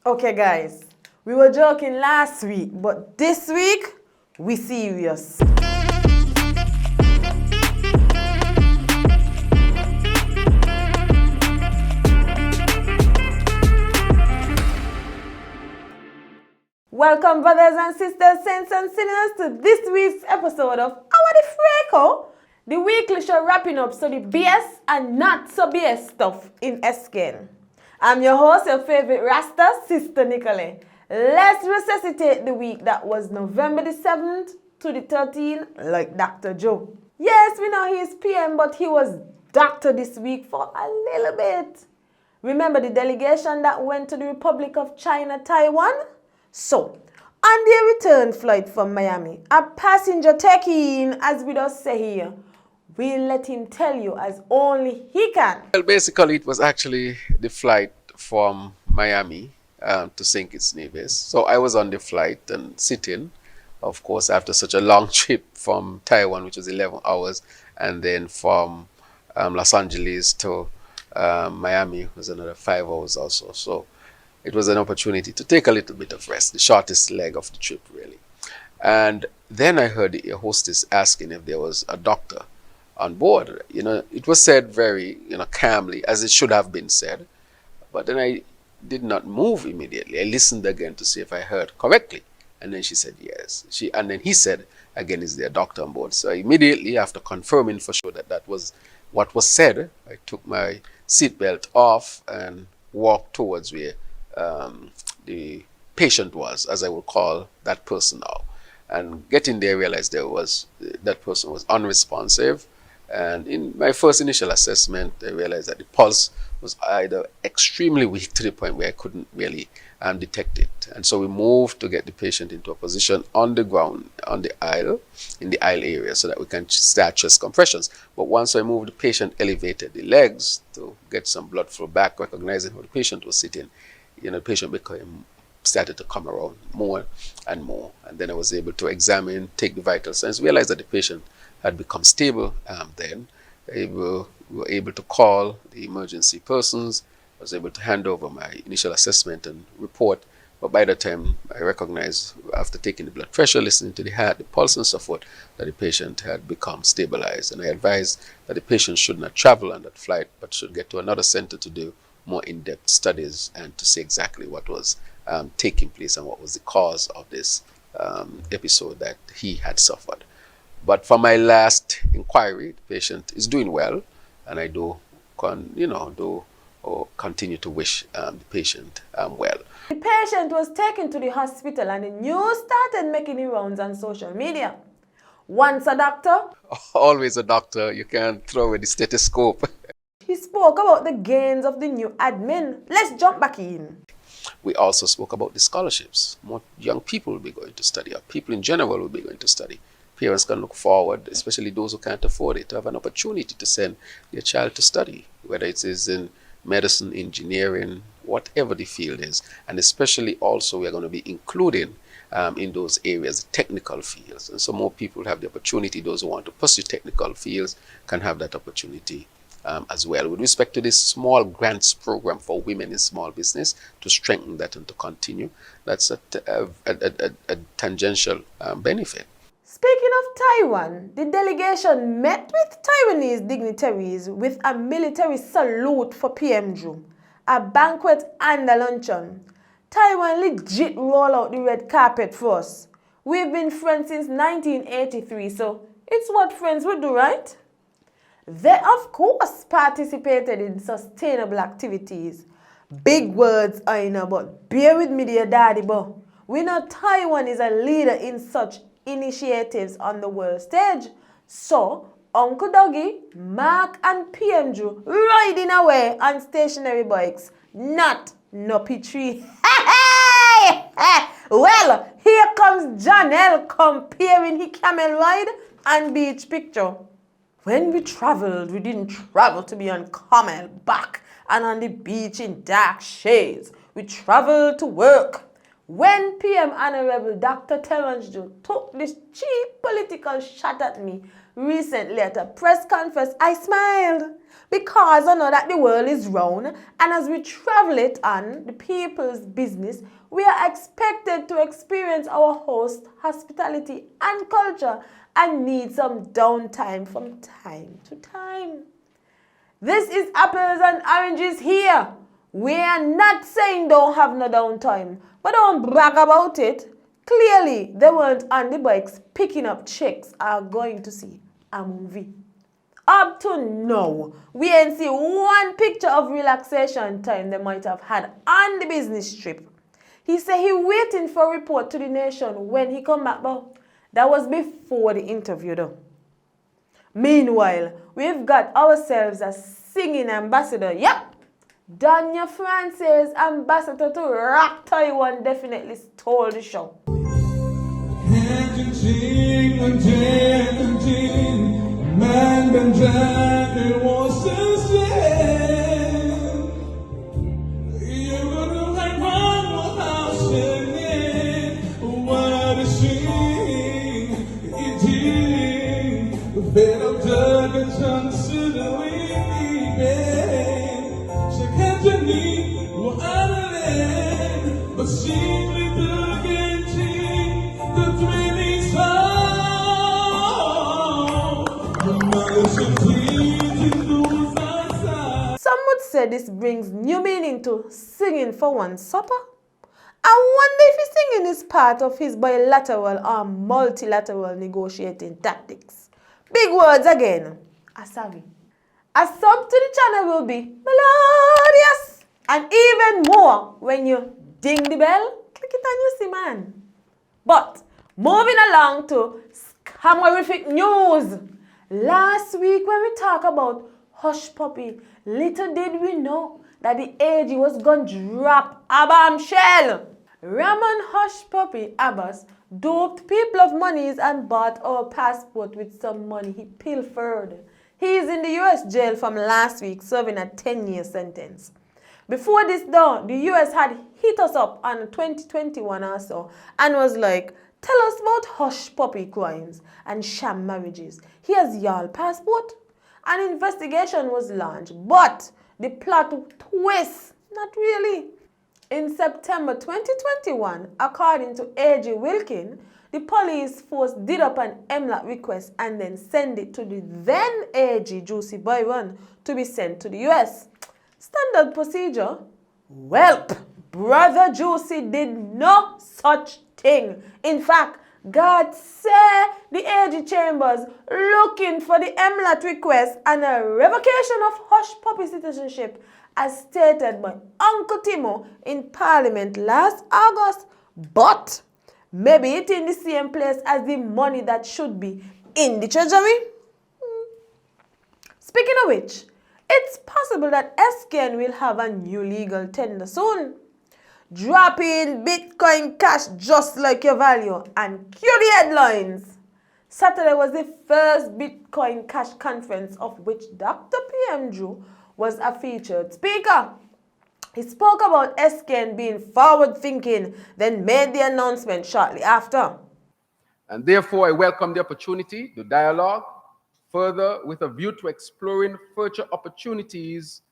Okay, guys, we were joking last week, but this week, we serious. Welcome, brothers and sisters, saints and sinners, to this week's episode of Frayko, the weekly show wrapping up so the BS and not so BS stuff in SKN. I'm your host, your favorite Rasta, Sister Nikolae. Let's resuscitate the week that was November the 7th to the 13th, like Dr. Joe. Yes, we know he is PM, but he was doctor this week for a little bit. Remember the delegation that went to the Republic of China, Taiwan? So, on their return flight from Miami, a passenger taking, as we just say here, we'll let him tell you as only he can. Well, basically, it was actually the flight from Miami to St. Kitts Nevis. So I was on the flight and sitting, of course, after such a long trip from Taiwan, which was 11 hours, and then from Los Angeles to Miami was another 5 hours or so. So it was an opportunity to take a little bit of rest, the shortest leg of the trip, really. And then I heard the hostess asking if there was a doctor on board. You know, it was said very, calmly, as it should have been said. But then I did not move immediately. I listened again to see if I heard correctly. And then she said yes. And then he said, again, is there a doctor on board? So immediately, after confirming for sure that that was what was said, I took my seatbelt off and walked towards where the patient was, as I would call that person now. And getting there, I realized that person was unresponsive. And in my first initial assessment, I realized that the pulse was either extremely weak to the point where I couldn't really detect it. And so we moved to get the patient into a position on the ground, in the aisle area, so that we can start chest compressions. But once I moved, the patient elevated the legs to get some blood flow back, recognizing where the patient was sitting. The patient started to come around more and more. And then I was able to examine, take the vital signs, realize that the patient had become stable. Then we were able to call the emergency persons. I was able to hand over my initial assessment and report. But by the time I recognized, after taking the blood pressure, listening to the heart, the pulse and so forth, that the patient had become stabilized. And I advised that the patient should not travel on that flight, but should get to another center to do more in-depth studies and to see exactly what was taking place and what was the cause of this episode that he had suffered. But for my last inquiry, the patient is doing well, and I continue to wish the patient well. The patient was taken to the hospital and the news started making the rounds on social media. Once a doctor, always a doctor. You can't throw away the stethoscope. He spoke about the gains of the new admin. Let's jump back in. We also spoke about the scholarships. More young people will be going to study, or people in general will be going to study. Parents can look forward, especially those who can't afford it, to have an opportunity to send their child to study, whether it is in medicine, engineering, whatever the field is. And especially also we are going to be including in those areas the technical fields. And so more people have the opportunity. Those who want to pursue technical fields can have that opportunity as well. With respect to this small grants program for women in small business, to strengthen that and to continue, that's a tangential benefit. Speaking of Taiwan, the delegation met with Taiwanese dignitaries with a military salute for PM Ju, a banquet and a luncheon. Taiwan legit roll out the red carpet for us. We've been friends since 1983, so it's what friends would do, right? They, of course, participated in sustainable activities. Big words, I know, but bear with me, dear daddy, but we know Taiwan is a leader in such initiatives on the world stage. So, Uncle Doggy, Mark, and PM Ju riding away on stationary bikes, not no P3. Well, here comes Janelle comparing his camel ride and beach picture. When we traveled, we didn't travel to be on camel back and on the beach in dark shades. We traveled to work. When PM Honorable Dr. Terence Ju took this cheap political shot at me, Recently at a press conference, I smiled because I know that the world is round, and as we travel it on the people's business, we are expected to experience our host hospitality and culture and need some downtime from time to time. This is apples and oranges here. We are not saying don't have no downtime, but don't brag about it. Clearly, they weren't on the bikes picking up chicks or going to see a movie. Up to now, we ain't see one picture of relaxation time they might have had on the business trip. He said he waiting for a report to the nation when he come back, but that was before the interview though. Meanwhile, we've got ourselves a singing ambassador. Yep! Donya France's ambassador to ROC Taiwan definitely stole the show. Some would say this brings new meaning to singing for one supper. I wonder if his singing is part of his bilateral or multilateral negotiating tactics. Big words again. Sorry. A sub to the channel will be melodious and even more when you ding the bell. Click it and you see, man. But moving along to scamorific news. Last week when we talked about Hush Puppy, little did we know that the AG was going to drop a bombshell. Ramon Hush Puppy Abbas doped people of monies and bought our passport with some money he pilfered. He is in the US jail from last week serving a 10-year sentence. Before this though, the US had hit us up on 2021 or so and was like, tell us about hush puppy crimes and sham marriages. Here's y'all passport. An investigation was launched, but the plot twists, not really. In September 2021, according to AG Wilkin, the police force did up an MLAT request and then send it to the then AG Juicy Byron to be sent to the US. Standard procedure? Welp, Brother Juicy did no such thing. In fact, God say the AG Chambers looking for the MLAT request and a revocation of Hush Puppy citizenship as stated by Uncle Timo in Parliament last August. But maybe it's in the same place as the money that should be in the treasury. Speaking of which, it's possible that SKN will have a new legal tender soon. Drop in BitCoinCash just like your value and cue the headlines. Saturday was the first BitCoinCash conference of which Dr. PM Drew was a featured speaker. He spoke about SKN being forward-thinking, then made the announcement shortly after. And therefore, I welcome the opportunity to dialogue further with a view to exploring future opportunities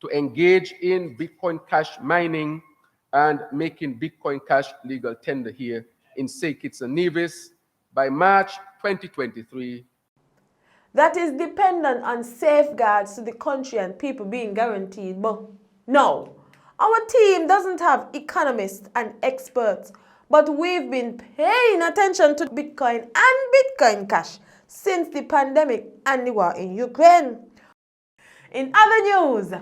to engage in Bitcoin Cash mining and making Bitcoin Cash legal tender here in St. Kitts and Nevis by March 2023. That is dependent on safeguards to the country and people being guaranteed. But no, our team doesn't have economists and experts, but we've been paying attention to Bitcoin and Bitcoin Cash since the pandemic and the war in Ukraine. In other news,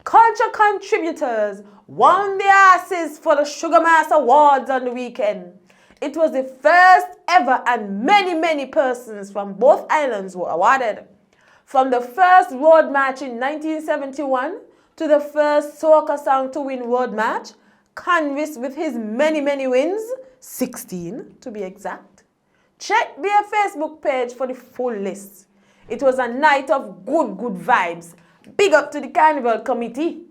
culture contributors won their asses for the Sugar Mass Awards on the weekend. It was the first ever and many persons from both islands were awarded. From the first road march in 1971 to the first soca song to win road march, Convis with his many wins, 16 to be exact. Check their Facebook page for the full list. It was a night of good vibes. Big up to the Carnival Committee.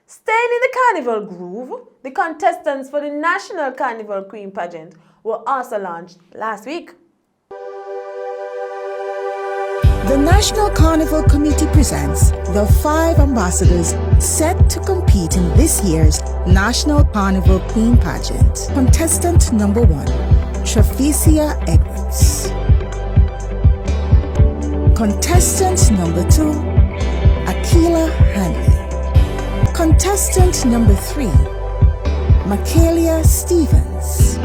Staying in the Carnival groove, the contestants for the National Carnival Queen Pageant were also launched last week. National Carnival Committee presents the 5 ambassadors set to compete in this year's National Carnival Queen Pageant. Contestant number 1, Traficia Edwards. Contestant number 2, Akila Hanley. Contestant number 3, Michaelia Stevens.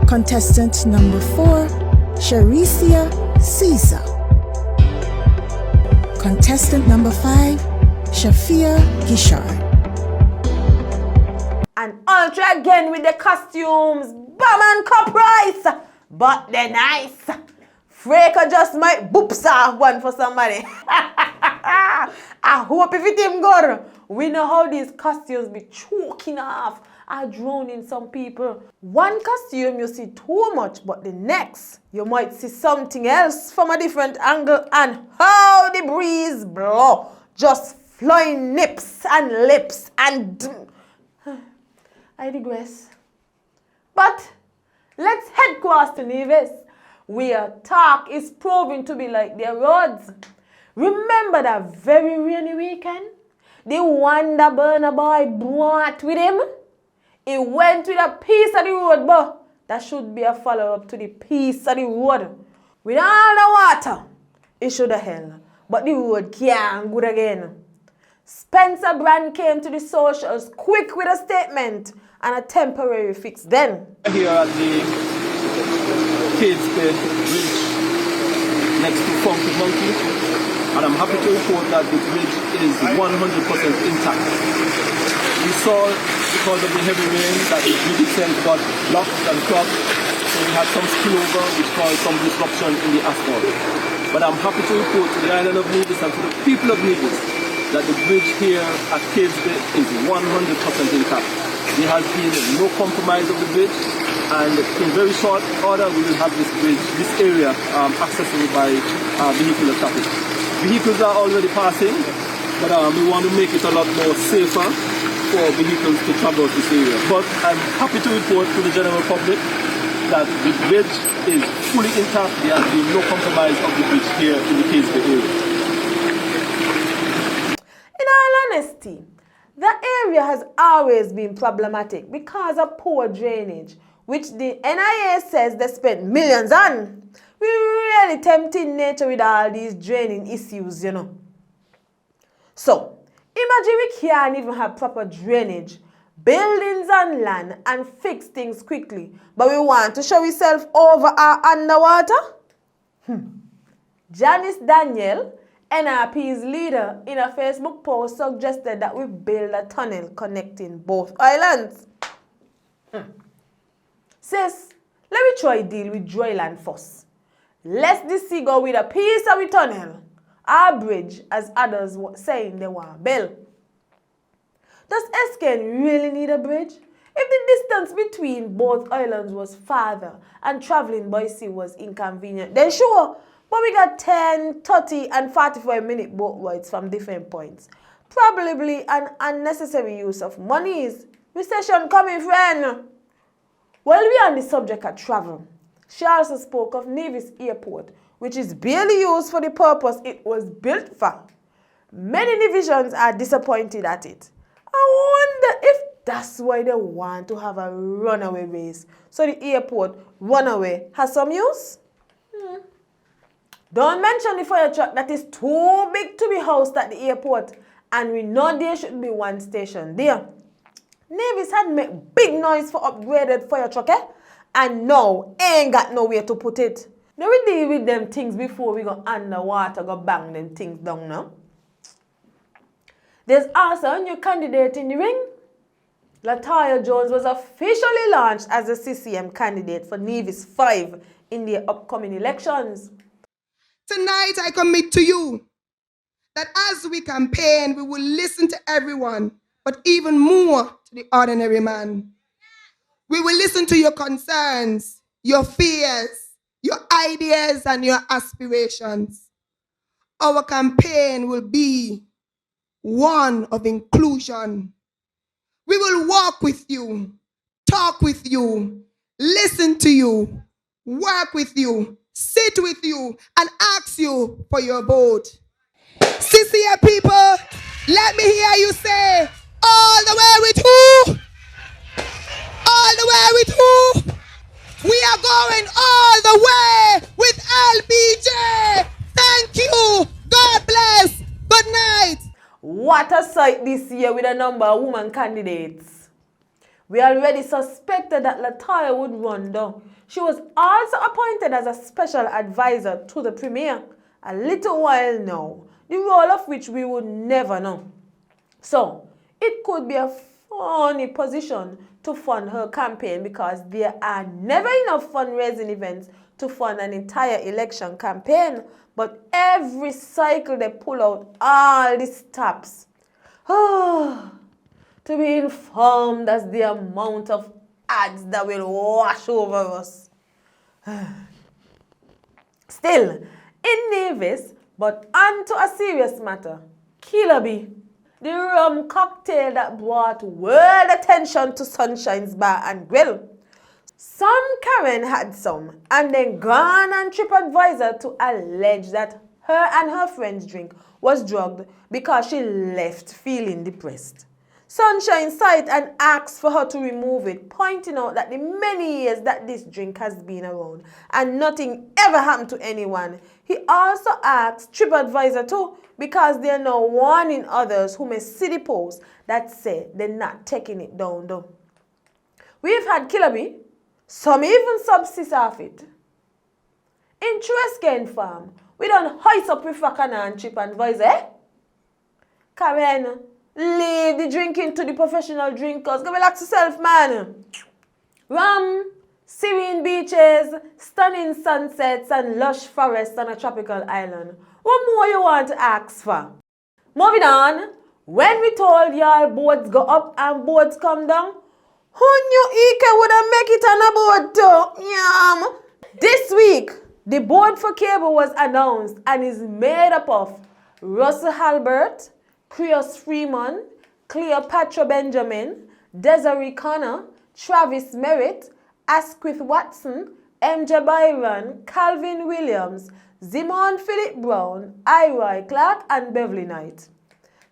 Contestant number 4, Sharicia Caesar. Contestant number 5, Shafia Gishard. And ultra again with the costumes. Bam and cup rice. But they're nice. Frayko just might boops off one for somebody. I hope if it him good. We know how these costumes be choking off or drowning some people. One costume you see too much, but the next you might see something else from a different angle, and how the breeze blow. Just flying nips and lips and I digress. But let's head across to Nevis, where talk is proving to be like their roads. Remember that very rainy weekend? The one that Burner Boy brought with him? He went with a piece of the road, but that should be a follow-up to the piece of the road. With all the water, it should have held, but the road can't good again. Spencer Brand came to the socials quick with a statement and a temporary fix then. Here at the Kids Bridge next to Funky Monkey, and I'm happy to report that the bridge is 100% intact. We saw, because of the heavy rain, that the bridge itself got blocked and clogged, so we had some spillover which caused some disruption in the asphalt. But I'm happy to report to the island of Nevis and to the people of Nevis that the bridge here at Kids Bridge is 100% intact. There has been no compromise of the bridge, and in very short order we will have this bridge, this area accessible by vehicular traffic. Vehicles are already passing, but we want to make it a lot more safer for vehicles to traverse this area. But I'm happy to report to the general public that the bridge is fully intact. There has been no compromise of the bridge here in the Kids Bridge area. In all honesty, the area has always been problematic because of poor drainage, which the NIA says they spent millions on. We really tempting nature with all these draining issues, you know. So, imagine we can't even have proper drainage, buildings on land, and fix things quickly, but we want to show ourselves over our underwater? Janice Daniel, NRP's leader, in a Facebook post suggested that we build a tunnel connecting both islands. Sis, let me try deal with dry land first. Let's the sea go with a piece of a tunnel, our bridge, as others were saying they want Belle. Does SKN really need a bridge? If the distance between both islands was farther and traveling by sea was inconvenient, then sure. But we got 10, 30, and 45-minute boat rides from different points. Probably an unnecessary use of monies. Recession coming, friend. While we are on the subject of travel, she also spoke of Nevis Airport, which is barely used for the purpose it was built for. Many Nevisians are disappointed at it. I wonder if that's why they want to have a runaway race, so the airport runaway has some use. Don't mention the fire truck that is too big to be housed at the airport, and we know there should be one station there. Nevis had made big noise for upgraded fire truck, and now ain't got nowhere to put it. Now we deal with them things before we go underwater, go bang them things down now. There's also a new candidate in the ring. Latoya Jones was officially launched as a CCM candidate for Nevis 5 in the upcoming elections. Tonight I commit to you that as we campaign, we will listen to everyone, but even more to the ordinary man. We will listen to your concerns, your fears, your ideas, and your aspirations. Our campaign will be one of inclusion. We will walk with you, talk with you, listen to you, work with you, sit with you, and ask you for your vote. Sister people, let me hear you say, all the way with who? All the way with who? We are going all the way with LBJ. Thank you. God bless. Good night. What a sight this year with a number of woman candidates. We already suspected that Latoya would run though. She was also appointed as a special advisor to the premier a little while now, the role of which we would never know. So, it could be a funny position to fund her campaign because there are never enough fundraising events to fund an entire election campaign, but every cycle they pull out all the stops. To be informed as the amount of ads that will wash over us. Still, in Nevis, but on to a serious matter, Killer B, the rum cocktail that brought world attention to Sunshine's Bar and Grill. Some Karen had some and then gone on TripAdvisor to allege that her and her friend's drink was drugged because she left feeling depressed. Sunshine sighed and asked for her to remove it, pointing out that the many years that this drink has been around and nothing ever happened to anyone. He also asked TripAdvisor too because they are now warning others who may see the post that say they're not taking it down though. We've had Killer B, some even subsist off it. In SKN farm, we don't hoist up with Fakana and TripAdvisor, eh? Karen, leave the drinking to the professional drinkers. Go relax yourself, man. Rum, serene beaches, stunning sunsets, and lush forests on a tropical island. What more you want to ask for? Moving on, when we told y'all boards go up and boards come down, who knew Ike would have make it on a board too? Yum. This week, the board for cable was announced and is made up of Russell Halbert, Creos Freeman, Cleopatra Benjamin, Desiree Connor, Travis Merritt, Asquith Watson, MJ Byron, Calvin Williams, Zimon Philip Brown, Iroy Clark, and Beverly Knight.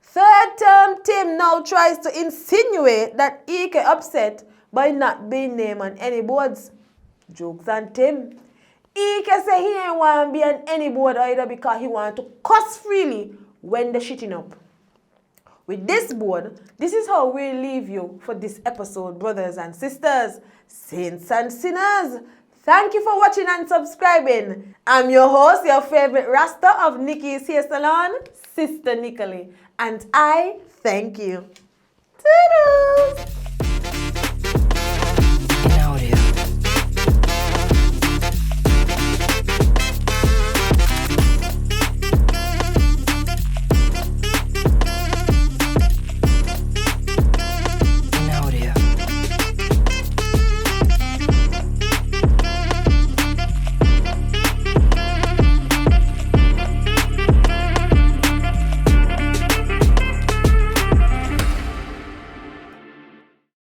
Third-term Tim now tries to insinuate that Ike upset by not being named on any boards. Jokes on Tim. Ike say he ain't want to be on any board either because he want to cuss freely when they're shitting up. With this board, this is how we leave you for this episode, brothers and sisters, saints and sinners. Thank you for watching and subscribing. I'm your host, your favorite Rasta of Nikki's Hair Salon, Sister Nikolae, and I thank you. Toodles!